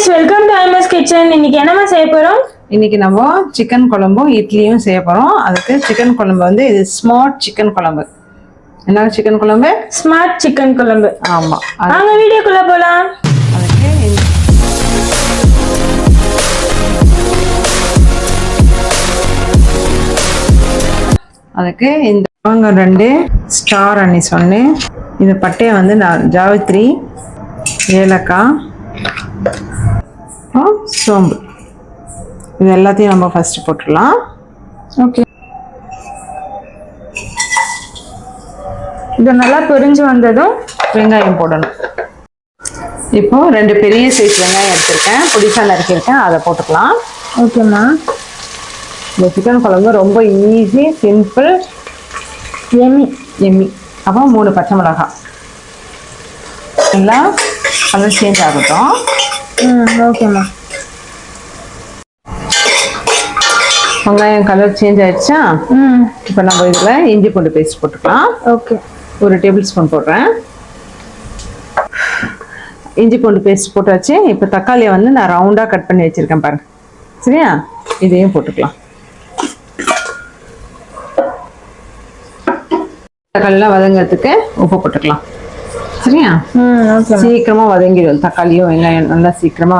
guys, welcome to IMS Kitchen. இன்னைக்கு என்னமா செய்ய போறோம்? இன்னைக்கு நம்ம சிக்கன் குழம்பும் இட்லியும் செய்ய போறோம். அதுக்கு சிக்கன் குழம்பு வந்து இது ஸ்மார்ட் சிக்கன் குழம்பு. என்ன சிக்கன் குழம்பு? ஸ்மார்ட் சிக்கன் குழம்பு. ஆமா. வாங்க வீடியோக்குள்ள போலாம். அதுக்கு இந்த வாங்க 2 ஸ்டார் அன்னி சொன்னேன். இந்த பட்டையை வந்து நான் ஜாவித்ரி, ஏலக்காய், சோம்பு இது எல்லாத்தையும் நம்ம ஃபர்ஸ்ட் போட்டுடலாம். ஓகே. இது நல்லா பொரிஞ்சு வந்ததும் வெங்காயம் போடணும். இப்போ 2 பெரிய சைஸ் வெங்காயம் எடுத்திருக்கேன், பொடிசா நறுக்கியிருக்கேன், அதை போட்டுக்கலாம். ஓகேம்மா. இந்த சிக்கன் குழம்பு ரொம்ப ஈஸி, சிம்பிள், எம்மி. அப்புறம் 3 பச்சை மிளகாய் எல்லாம் கலர் சேஞ்ச் ஆகட்டும். ஓகேம்மா. வெங்காயம் கலர் சேஞ்ச் ஆயிடுச்சா? இப்போ நம்ம இதில் இஞ்சி பூண்டு பேஸ்ட் போட்டுக்கலாம். ஓகே. 1 டேபிள் ஸ்பூன் போடுறேன். இஞ்சி பூண்டு பேஸ்ட் போட்டாச்சு. இப்போ தக்காளியை வந்து நான் ரவுண்டாக கட் பண்ணி வச்சுருக்கேன் பாருங்க. சரியா? இதையும் போட்டுக்கலாம். தக்காளிலாம் வதங்கிறதுக்கு உப்பு போட்டுக்கலாம். சரியா? சீக்கிரமா வதங்கிடும். தக்காளியும் வெங்காயம் நல்லா சீக்கிரமா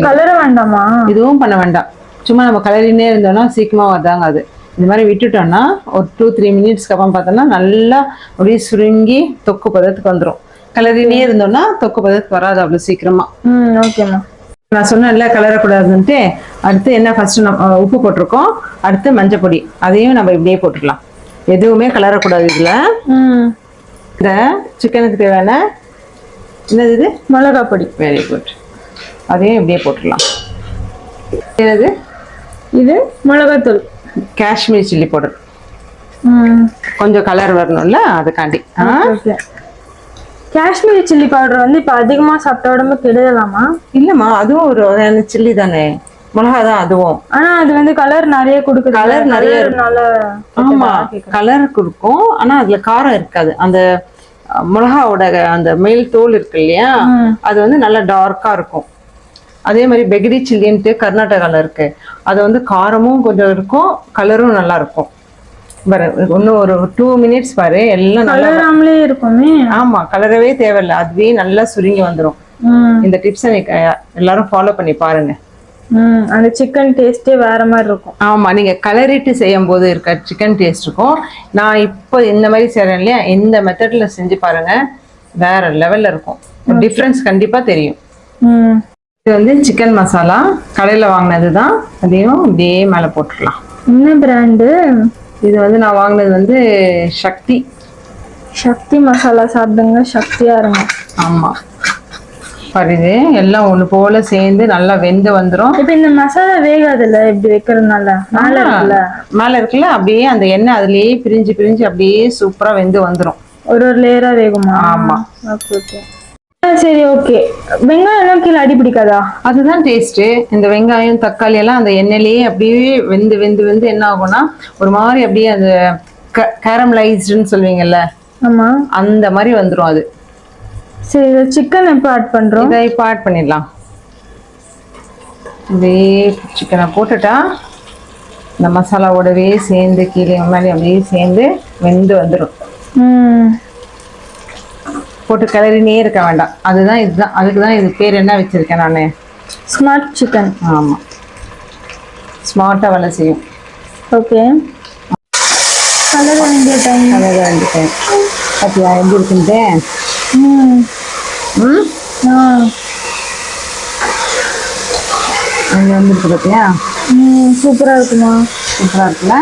கலர வேண்டாமா? இதுவும் பண்ண வேண்டாம். சும்மா நம்ம கலரினே இருந்தோம்னா சீக்கிரமா வதங்காது. இந்த மாதிரி விட்டுட்டோம்னா ஒரு 2-3 மினிட்ஸ்க்கு அப்புறம் பார்த்தோம்னா நல்லா அப்படியே சுருங்கி தொக்கு பதத்துக்கு வந்துடும். கலரினே இருந்தோம்னா தொக்கு பதத்துக்கு வராது அவ்வளோ சீக்கிரமா. ஓகேம்மா. நான் சொன்னேன்ல கலரக்கூடாதுன்ட்டு. அடுத்து என்ன, ஃபர்ஸ்ட் நம்ம உப்பு போட்டிருக்கோம், அடுத்து மஞ்சள் பொடி, அதையும் நம்ம இப்படியே போட்டுக்கலாம். எதுவுமே கலரக்கூடாது இதுல. இந்த சிக்கனுக்கு தேவையான என்னது இது? மிளகாய் பொடி. Very good. அதையும் இப்படியே போட்டுடலாம். என்னது இது? மிளகாத்தூள், காஷ்மீர் சில்லி பவுடர். கொஞ்சம் கலர் வரணும்ல, அதுக்காண்டி. காஷ்மீரி சில்லி பவுடர் வந்து இப்ப அதிகமா சாப்பிட்ட உடம்பு கெடுதலாமா? இல்லம்மா, அதுவும் ஒரு சில்லி தானே, மிளகா தான் அதுவும். ஆனா அது வந்து கலர் நிறைய கொடுக்குது. கலர் நிறைய. ஆமா, கலர் கொடுக்கும். ஆனா அதுல காரம் இருக்காது. அந்த மிளகாவோட அந்த மேல் தோல் இருக்கு இல்லையா, அது வந்து நல்லா டார்க்கா இருக்கும். அதே மாதிரி பெகடி சில்லின்ட்டு கர்நாடகால இருக்கு, அது வந்து காரமும் கொஞ்சம் இருக்கும், கலரும் நல்லா இருக்கும். இன்னும் ஒரு 2 மினிட்ஸ் பாரு, எல்லாம் நல்லா இருக்குமே. ஆமா, கலரவே தேவையில்லை, அதுவே நல்லா சுருங்கி வந்துடும். இந்த டிப்ஸை எல்லாரும் ஃபாலோ பண்ணி பாருங்க. அந்த சிக்கன் டேஸ்டே வேற மாதிரி இருக்கும். ஆமா, நீங்க கலரிட்டு செய்யும் போது இருக்க சிக்கன் டேஸ்ட் இருக்கும். நான் இப்போ இந்த மாதிரி செய்றேன் இல்லையா, இந்த மெத்தட்ல செஞ்சு பாருங்க, வேற லெவல்ல இருக்கும். டிஃபரன்ஸ் கண்டிப்பா தெரியும். இது வந்து சிக்கன் மசாலா கடையில வாங்கினது தான், அதையும் இப்படியே மேல போட்டுடலாம். என்ன பிராண்டு இது? வந்து நான் வாங்கினது வந்து சக்தி மசாலா. சாப்பிடுங்க, சக்தியா இருங்க. ஆமா, இது எல்லாம் ஒண்ணு போல சேர்ந்து நல்லா வெந்து வந்துரும். இப்ப இந்த மசாலா வேகாதுல்ல, இப்படி வைக்கிறதுனால மேல இருக்குல்ல, அப்படியே அந்த எண்ணெய் அதுலயே பிரிஞ்சு பிரிஞ்சு அப்படியே சூப்பரா வெந்து வந்துரும். ஒரு லேயரா வேகுமா? ஆமா. சரி, ஓகே. வெங்காயம் எல்லாம் கீழே அடி பிடிக்காதா? அதுதான் டேஸ்ட். இந்த வெங்காயம் தக்காளி எல்லாம் அந்த எண்ணெயிலேயே அப்படியே வெந்து வெந்து வெந்து என்ன ஆகும்னா ஒரு மாதிரி அப்படியே அந்த கேரமலைஸ்டுன்னு சொல்லுவீங்கல்ல, ஆமா, அந்த மாதிரி வந்துரும் அது. சரி, சிக்கன் எப்போ ஆட் பண்றோம்? இதை இப்போ ஆட் பண்ணிடலாம். இதே சிக்கனை போட்டுட்டா இந்த மசாலாவோடவே சேர்ந்து கீழே மாதிரி அப்படியே சேர்ந்து வெந்து வந்துடும். போட்டு கிளறினே இருக்க வேண்டாம். அதுதான் இதுதான், அதுக்கு தான் இது பேர் என்ன வச்சிருக்கேன் நான், ஸ்மார்ட் சிக்கன். ஆமா, ஸ்மார்ட்டா வேலை செய்யும். ஓகே. கலர வேண்டிய டைம் பார்த்தியா எப்படி இருக்குன்ட்டு? வந்துருக்கு பார்த்தியா? சூப்பரா இருக்குமா? சூப்பரா இருக்குல்ல?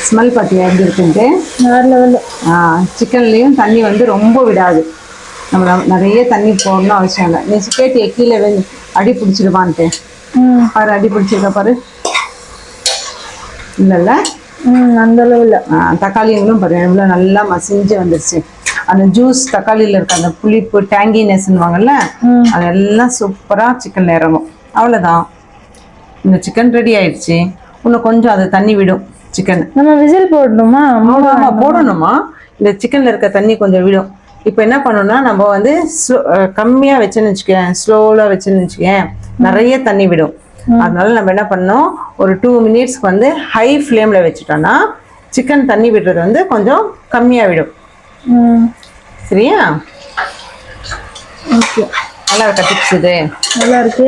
ஸ்மெல் பார்த்தியா எப்படி இருக்குன்ட்டு? வேற லெவல். சிக்கன்லேயும் தண்ணி வந்து ரொம்ப விடாது. நம்ம நிறைய தண்ணி போடணும் அவசியம் இல்லை. நீ கேட்டிய கீழே அடி பிடிச்சிடுவான்ட்டு பாரு, அடி பிடிச்சிருக்க பாரு. இல்லைல்ல, அந்த அளவில். தக்காளிங்களும் பாரு எவ்வளோ நல்லா மசிஞ்சு வந்துருச்சு. அந்த ஜூஸ் தக்காளியில் இருக்க அந்த புளிப்பு டேங்கினஸ்ன்னுவாங்கல்ல, அதெல்லாம் சூப்பராக சிக்கன்ல இறங்கும். அவ்வளோதான், இந்த சிக்கன் ரெடி ஆயிடுச்சு. இன்னும் கொஞ்சம் அது தண்ணி விடும் சிக்கன். நம்ம விசில் போடணுமா? போடணுமா? இந்த சிக்கன்ல இருக்க தண்ணி கொஞ்சம் விடும். இப்போ என்ன பண்ணணும்னா நம்ம வந்து கம்மியாக வச்சுன்னு வச்சுக்கேன், ஸ்லோவில் வச்சுன்னு வச்சுக்கேன், நிறைய தண்ணி விடும். அதனால நம்ம என்ன பண்ணோம், ஒரு 2 மினிட்ஸ்க்கு வந்து ஹை ஃப்ளேமில் வச்சுட்டோம்னா சிக்கன் தண்ணி விடுறது வந்து கொஞ்சம் கம்மியாக விடும். சரியா? ஓகே, நல்லா கட்டிச்சுது, நல்லா இருக்கு.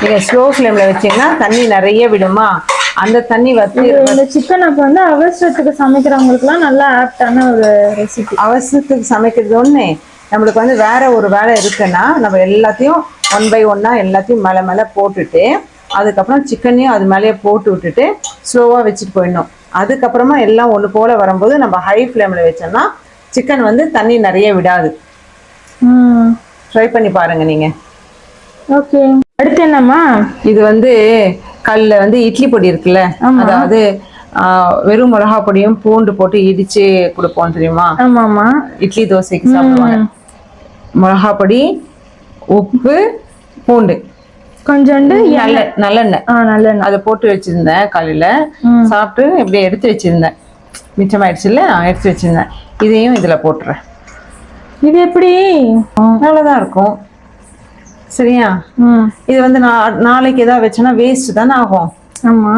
நீங்கள் ஸ்லோ ஃப்ளேமில் வச்சிங்கன்னா தண்ணி நிறைய விடுமா, அந்த தண்ணி வச்சு இந்த சிக்கன் அப்போ வந்து அவசரத்துக்கு சமைக்கிறவங்களுக்குலாம் நல்லா ஆப்டான ஒரு ரெசிபி. அவசரத்துக்கு சமைக்கிறது ஒன்று, நம்மளுக்கு வந்து வேற ஒரு வேலை இருக்குன்னா நம்ம எல்லாத்தையும் 1 by 1 எல்லாத்தையும் மேலே மேலே போட்டுட்டு அதுக்கப்புறம் சிக்கனையும் அது மேலேயே போட்டு விட்டுட்டு ஸ்லோவாக வச்சுட்டு போயிடணும். அதுக்கப்புறமா எல்லாம் ஒன்று போல் வரும்போது நம்ம ஹை ஃப்ளேமில் வச்சோம்னா சிக்கன் வந்து தண்ணி நிறைய விடாது. ட்ரை பண்ணி பாருங்க நீங்க. ஓகே, அடுத்து என்னம்மா? இது வந்து கல்ல வந்து இட்லி பொடி இருக்குல்ல, அதாவது வெறும் மிளகா பொடியும் பூண்டு போட்டு இடிச்சு கொடுப்போம் தெரியுமா? ஆமாம்மா, இட்லி தோசைக்கு சாப்பிடுவாங்க. மிளகா பொடி, உப்பு, பூண்டு, கொஞ்சோண்டு நல்லெண்ணெய் அதை போட்டு வச்சிருந்தேன். காலையில சாப்பிட்டு இப்படி எடுத்து வச்சிருந்தேன், மிச்சமாயிடுச்சுல்ல, எடுத்து வச்சிருந்தேன். இதையும் இதுல போட்டுறேன். இது எப்படி? நல்லதான் இருக்கும். சரியா? இது வந்து நாளைக்கு ஏதாவது வச்சோன்னா வேஸ்ட் தானே ஆகும். ஆமா.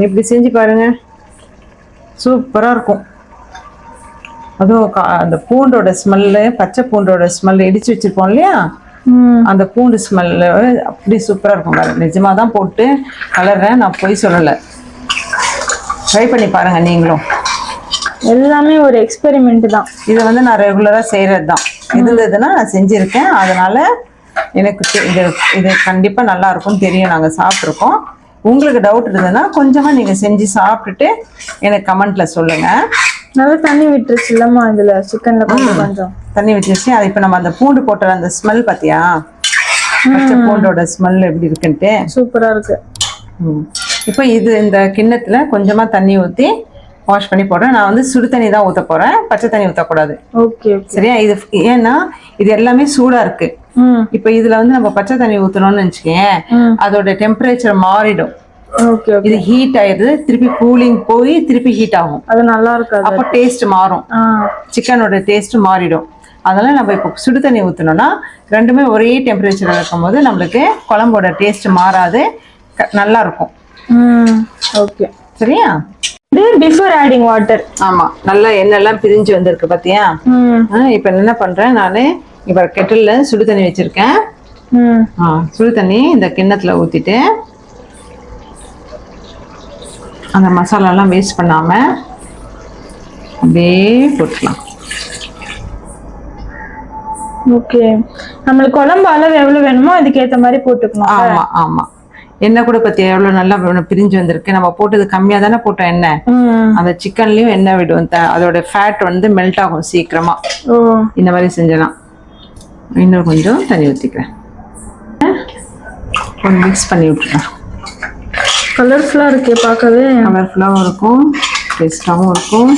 இப்படி செஞ்சு பாருங்க, சூப்பரா இருக்கும். அதுவும் அந்த பூண்டோட ஸ்மெல்லு, பச்சை பூண்டோட ஸ்மெல் இடிச்சு வச்சிருப்போம் இல்லையா, அந்த பூண்டு ஸ்மெல்லு அப்படி சூப்பரா இருக்கும். பாருங்க, நிஜமா தான் போட்டு கலர்றேன், நான் பொய் சொல்லலை. ட்ரை பண்ணி பாருங்க நீங்களும். எல்லாமே ஒரு எக்ஸ்பெரிமெண்ட் தான். இதை வந்து நான் ரெகுலரா செய்யறது தான். இருந்ததுன்னா நான் செஞ்சிருக்கேன். அதனால எனக்கு இது கண்டிப்பா நல்லா இருக்கும் தெரியும், நாங்க சாப்பிட்ருக்கோம். உங்களுக்கு டவுட் இருந்ததுன்னா கொஞ்சமா நீங்க செஞ்சு சாப்பிட்டுட்டு எனக்கு கமெண்ட்ல சொல்லுங்க. நல்லா தண்ணி விட்டுருச்சு இல்லம்மா இதுல, சிக்கன்ல கொஞ்சம் தண்ணி விட்டுருச்சு. அது இப்போ நம்ம அந்த பூண்டு போட்ட அந்த ஸ்மெல் பாத்தியா, பச்சை பூண்டோட ஸ்மெல் எப்படி இருக்குன்ட்டு சூப்பரா இருக்கு. இப்போ இது இந்த கிண்ணத்துல கொஞ்சமா தண்ணி ஊற்றி வாஷ் பண்ணி போடுறேன். நான் வந்து சுடு தண்ணி தான் ஊற்ற போறேன், பச்சை தண்ணி ஊற்றக்கூடாது. ஓகே, சரியா? இது ஏன்னா இது எல்லாமே சூடா இருக்கு. இப்போ இதுல வந்து நம்ம பச்சை தண்ணி ஊற்றணும்னு நினச்சிக்கேன், அதோட டெம்பரேச்சர் மாறிடும். இது ஹீட் ஆயிடுது, திருப்பி கூலிங் போய் திருப்பி ஹீட் ஆகும். அது நல்லா இருக்காது, அப்போ டேஸ்ட் மாறும், சிக்கனோட டேஸ்ட் மாறிடும். அதனால நம்ம இப்போ சுடு தண்ணி ஊற்றணும்னா ரெண்டுமே ஒரே டெம்பரேச்சர் இருக்கும் போது நம்மளுக்கு குழம்போட டேஸ்ட் மாறாது, நல்லா இருக்கும். ஓகே, சரியா? Before adding water. ஆமா, நல்லா எண்ணெய்லாம் பிரிஞ்சு வந்திருக்கு பாத்தியா? இப்போ என்ன பண்றேன் நானு, இப்போ கெட்டில்ல சுடு தண்ணி வச்சிருக்கேன். சுடு தண்ணி இந்த கிண்ணத்துல ஊத்திட்டு அந்த மசாலாலாம் வேஸ்ட் பண்ணாம அப்படியே போட்டுக்கலாம். ஓகே, நம்மளுக்கு குழம்பு அளவு எவ்வளவு வேணுமோ அதுக்கு ஏத்த மாதிரி போட்டுக்கணும். ஆமா ஆமா, எண்ணெய் கூட பத்தி எவ்வளவு நல்லா பிரிஞ்சு வந்திருக்கு. நம்ம போட்டது கம்மியா தானே போட்டோம் எண்ணெய், அந்த சிக்கன்லயும் எண்ணெய் விடும், அதோட ஃபேட் வந்து மெல்ட் ஆகும் சீக்கிரமா. இந்த மாதிரி செஞ்சலாம். இன்னும் கொஞ்சம் தண்ணி ஊற்றிக்கிறேன், கொஞ்சம் மிக்ஸ் பண்ணி விட்டுறேன். கலர்ஃபுல்லா இருக்கு, பார்க்கவே கலர்ஃபுல்லாகவும் இருக்கும், டேஸ்டாகவும் இருக்கும்,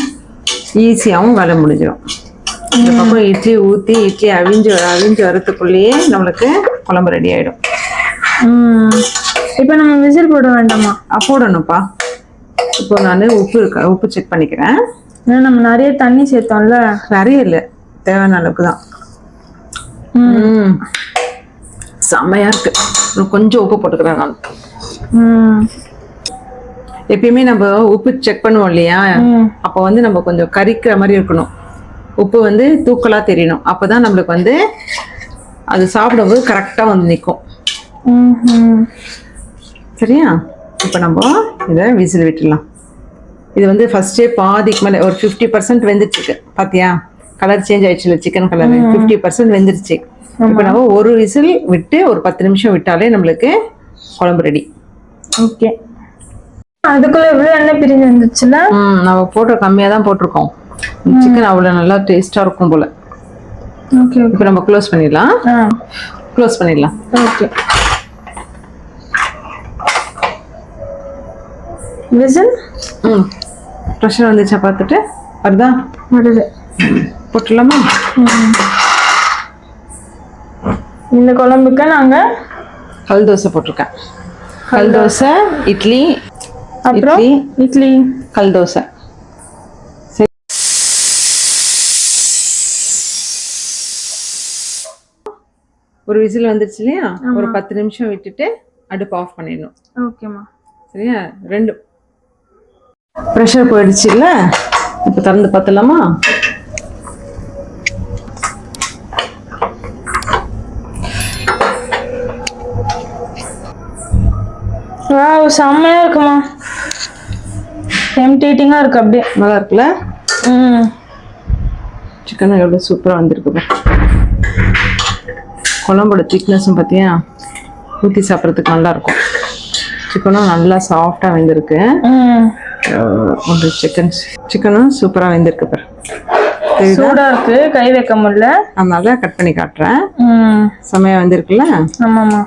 ஈஸியாகவும் வேலை முடிஞ்சிடும். இந்த பக்கம் இட்லி ஊற்றி இட்லி அவிஞ்சு வரத்துக்குள்ளேயே நம்மளுக்கு குழம்பு ரெடி ஆயிடும். இப்போ நம்ம விசில் போட வேண்டாமா? போடணும்ப்பா. இப்போ நான் உப்பு செக் பண்ணிக்கிறேன். ஏன்னா நம்ம நிறைய தண்ணி சேர்த்தோம்ல. நிறைய இல்லை, தேவையான அளவுக்கு தான். செம்மையா இருக்கு. கொஞ்சம் உப்பு போட்டுக்கிறேன் நான். எப்பயுமே நம்ம உப்பு செக் பண்ணுவோம் இல்லையா, அப்போ வந்து நம்ம கொஞ்சம் கரிக்கிற மாதிரி இருக்கணும். உப்பு வந்து தூக்கலா தெரியணும், அப்போதான் நம்மளுக்கு வந்து அது சாப்பிடும்போது கரெக்டா வந்து நிற்கும். சரியா? இப்போ நம்ம இதை விசில் விட்டுடலாம். இது வந்து ஃபர்ஸ்டே பாதிக்கு மேலே ஒரு 50% வெந்துட்டுருக்கு. பார்த்தியா, கலர் சேஞ்ச் ஆயிடுச்சுல, சிக்கன் கலர் 50% வெந்துருச்சு. இப்போ நம்ம ஒரு விசில் விட்டு ஒரு 10 நிமிஷம் விட்டாலே நம்மளுக்கு குழம்பு ரெடி. ஓகே, அதுக்குள்ள எவ்வளோ எண்ணெய் பிரிஞ்சு வந்துச்சுல. நம்ம போட்ட கம்மியாக தான் போட்டிருக்கோம். சிக்கன் அவ்வளோ நல்லா டேஸ்டாக இருக்கும் போல. ஓகே, இப்போ நம்ம க்ளோஸ் பண்ணிடலாம். க்ளோஸ் பண்ணிடலாம். Okay, whistle. ப்ரெஷர் வந்துச்சா பார்த்துட்டு வருதா? வருது. போட்டுடலாமா? இந்த குழம்புக்கு நாங்கள் கல் தோசை போட்டிருக்கேன். கல் தோசை, இட்லி, அப்புறம் இட்லி, கல் தோசை. ஒரு விசில் வந்துருச்சு இல்லையா, ஒரு 10 நிமிஷம் விட்டுட்டு அடுப்பு ஆஃப் பண்ணிடணும். ஓகேம்மா. சரியா? 2 ப்ரெஷர் போயிடுச்சு இல்லை, இப்போ திறந்து பார்த்தலாமா? செம்மையா இருக்குமா, டெம்டேட்டிங்கா இருக்கு. அப்படியே நல்லா இருக்குல்ல? சிக்கன் எவ்வளோ சூப்பராக வந்திருக்கு. குழம்போட திக்னஸும் பார்த்தியா, ஊற்றி சாப்பிட்றதுக்கு நல்லா இருக்கும். சிக்கனும் நல்லா சாஃப்டாக வெந்திருக்கு. ஒரு சிக்கனும் சூப்பராக வெந்திருக்கு பாரு. சூடா இருக்கு, கை வைக்க முடியல. அதனால கட் பண்ணி காட்டுறேன். செம்மையா வெந்திருக்குல்ல? ஆமாம்மா.